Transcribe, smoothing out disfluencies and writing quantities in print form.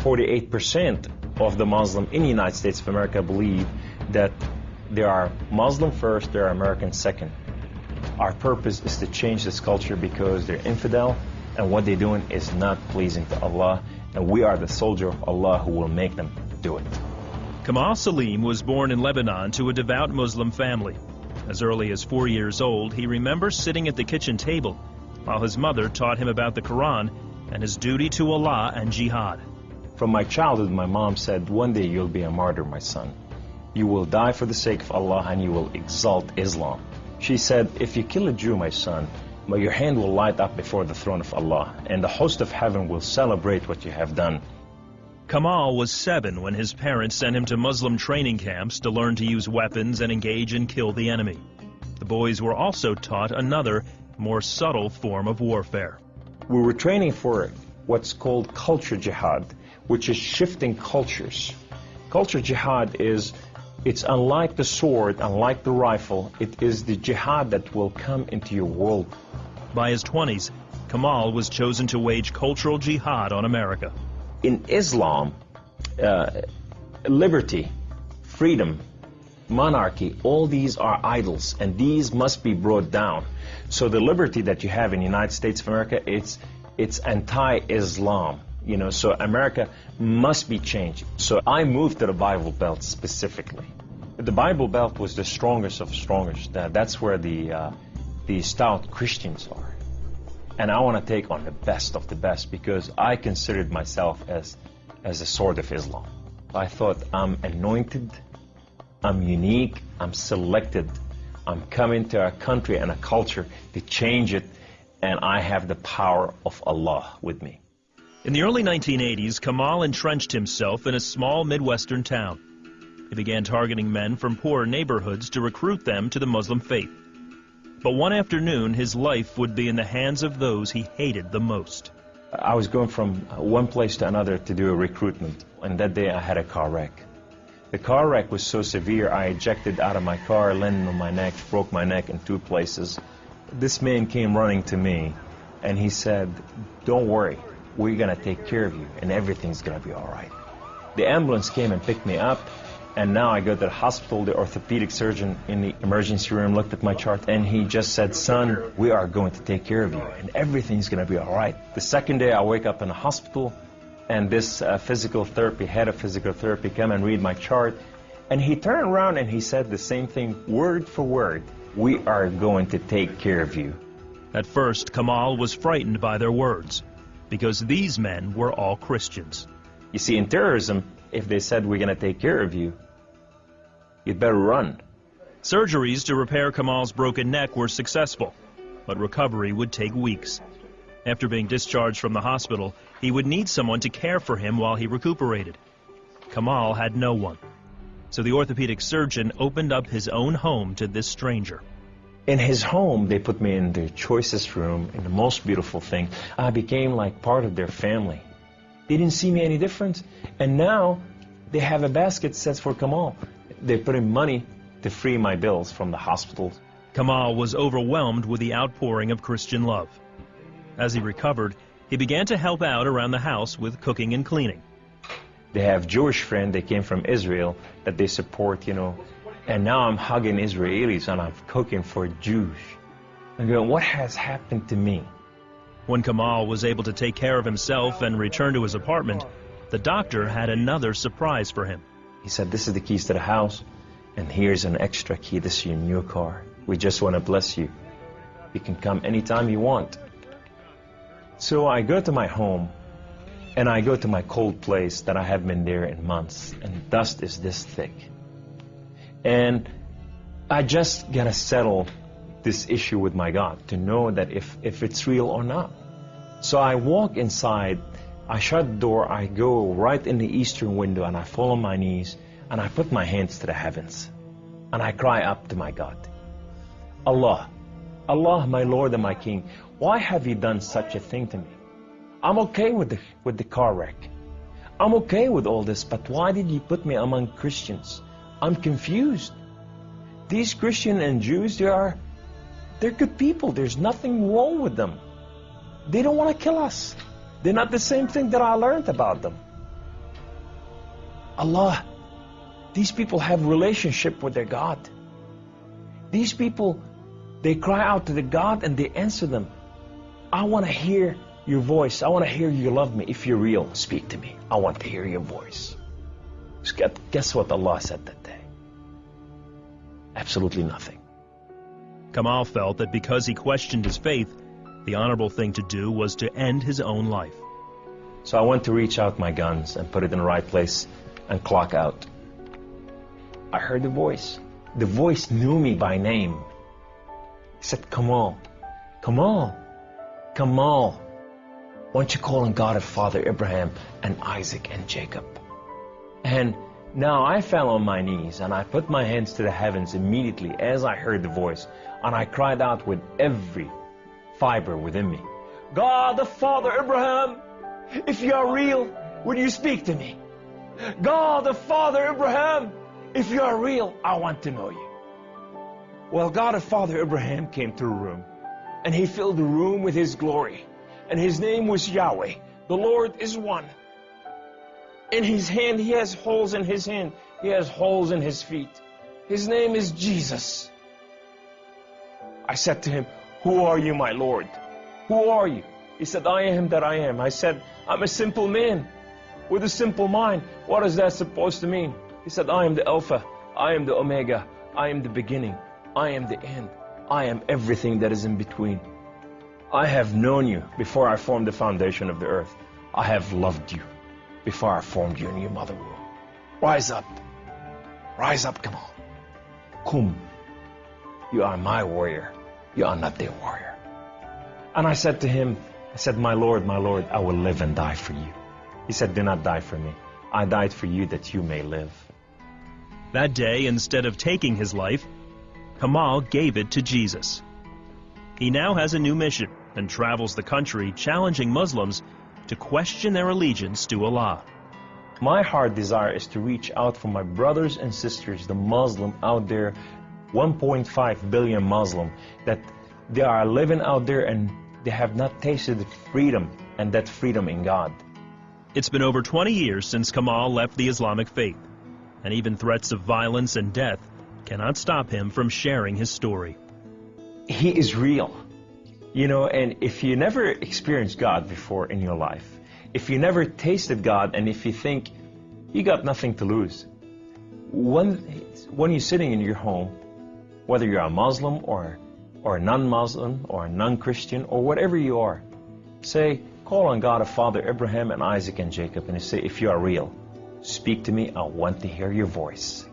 48% of the Muslim in the United States of America believe that there are Muslim first, there are American second. Our purpose is to change this culture because they're infidel, and what they're doing is not pleasing to Allah, and we are the soldier of Allah who will make them do it. Kamal Salim was born in Lebanon to a devout Muslim family. As early as 4 years old, he remembers sitting at the kitchen table while his mother taught him about the Quran and his duty to Allah and jihad. From my childhood, my mom said, one day you'll be a martyr, my son. You will die for the sake of Allah and you will exalt Islam. She said, if you kill a Jew, my son, your hand will light up before the throne of Allah, and the host of heaven will celebrate what you have done. Kamal was 7 when his parents sent him to Muslim training camps to learn to use weapons and engage and kill the enemy. The boys were also taught another, more subtle form of warfare. We were training for what's called culture jihad, which is shifting cultures. Culture jihad is, it's unlike the sword, unlike the rifle, it is the jihad that will come into your world. By his 20s, Kamal was chosen to wage cultural jihad on America. In Islam, liberty, freedom, monarchy, all these are idols, and these must be brought down. So the liberty that you have in the United States of America, it's anti-Islam. You know, so America must be changed. So I moved to the Bible Belt specifically. The Bible Belt was the strongest of strongest. That's where the stout Christians are. And I want to take on the best of the best because I considered myself as a sword of Islam. I thought I'm anointed, I'm unique, I'm selected. I'm coming to a country and a culture to change it, and I have the power of Allah with me. In the early 1980s, Kamal entrenched himself in a small Midwestern town. He began targeting men from poor neighborhoods to recruit them to the Muslim faith. But one afternoon, his life would be in the hands of those he hated the most. I was going from one place to another to do a recruitment, and that day I had a car wreck. The car wreck was so severe, I ejected out of my car, landed on my neck, broke my neck in 2 places. This man came running to me, and he said, don't worry, we're going to take care of you, and everything's going to be all right. The ambulance came and picked me up, and now I go to the hospital. The orthopedic surgeon in the emergency room looked at my chart, and he just said, son, we are going to take care of you, and everything's going to be all right. The second day, I wake up in the hospital, and this head of physical therapy, come and read my chart, and he turned around and he said the same thing, word for word, we are going to take care of you. At first, Kamal was frightened by their words, because these men were all Christians. You see, in terrorism, if they said we're going to take care of you, you'd better run. Surgeries to repair Kamal's broken neck were successful, but recovery would take weeks. After being discharged from the hospital, he would need someone to care for him while he recuperated. Kamal had no one, so the orthopedic surgeon opened up his own home to this stranger. In his home, they put me in their choicest room, in the most beautiful thing. I became like part of their family. They didn't see me any different, and now they have a basket set for Kamal. They put in money to free my bills from the hospital. Kamal was overwhelmed with the outpouring of Christian love. As he recovered, he began to help out around the house with cooking and cleaning. They have Jewish friends, they came from Israel, that they support, you know. And now I'm hugging Israelis and I'm cooking for Jews. I'm going, what has happened to me? When Kamal was able to take care of himself and return to his apartment, the doctor had another surprise for him. He said, this is the keys to the house, and here's an extra key. This is your new car. We just want to bless you. You can come anytime you want. So I go to my home, and I go to my cold place that I haven't been there in months, and dust is this thick. And I just gotta settle this issue with my God to know that if it's real or not. So I walk inside, I shut the door, I go right in the eastern window, and I fall on my knees, and I put my hands to the heavens, and I cry up to my God. Allah, Allah, my Lord and my King, why have you done such a thing to me? I'm okay with the car wreck. I'm okay with all this, but why did you put me among Christians? I'm confused. These Christians and Jews, they're good people. There's nothing wrong with them. They don't want to kill us. They're not the same thing that I learned about them. Allah, these people have relationship with their God. These people, they cry out to the God and they answer them. I want to hear your voice. I want to hear you love me. If you're real, speak to me. I want to hear your voice. Guess what Allah said that day? Absolutely nothing. Kamal felt that because he questioned his faith, the honorable thing to do was to end his own life. So I went to reach out my guns and put it in the right place and clock out. I heard the voice. The voice knew me by name. He said, Kamal, Kamal, Kamal, why don't you call on God of Father Abraham and Isaac and Jacob? And now I fell on my knees and I put my hands to the heavens immediately as I heard the voice, and I cried out with every fiber within me, God the Father Abraham, if you are real, will you speak to me? God the Father Abraham, if you are real, I want to know you. Well, God the Father Abraham came to the room, and he filled the room with his glory, and his name was Yahweh. The Lord is one. In his hand, he has holes in his hand. He has holes in his feet. His name is Jesus. I said to him, who are you, my Lord? Who are you? He said, I am that I am. I said, I'm a simple man with a simple mind. What is that supposed to mean? He said, I am the Alpha. I am the Omega. I am the beginning. I am the end. I am everything that is in between. I have known you before I formed the foundation of the earth. I have loved you before I formed you in your mother womb. Rise up. Rise up, come on. Kum. You are my warrior. You are not their warrior. And I said to him, I said, my Lord, I will live and die for you. He said, do not die for me. I died for you that you may live. That day, instead of taking his life, Kamal gave it to Jesus. He now has a new mission and travels the country challenging Muslims to question their allegiance to Allah. My heart desire is to reach out for my brothers and sisters, the Muslim out there, 1.5 billion Muslim, that they are living out there and they have not tasted freedom, and that freedom in God. It's been over 20 years since Kamal left the Islamic faith, and even threats of violence and death cannot stop him from sharing his story. He is real. You know, and if you never experienced God before in your life, if you never tasted God, and if you think you got nothing to lose, when you're sitting in your home, whether you're a Muslim or a non-Muslim or a non-Christian or whatever you are, say, call on God of Father Abraham and Isaac and Jacob, and say, if you are real, speak to me, I want to hear your voice.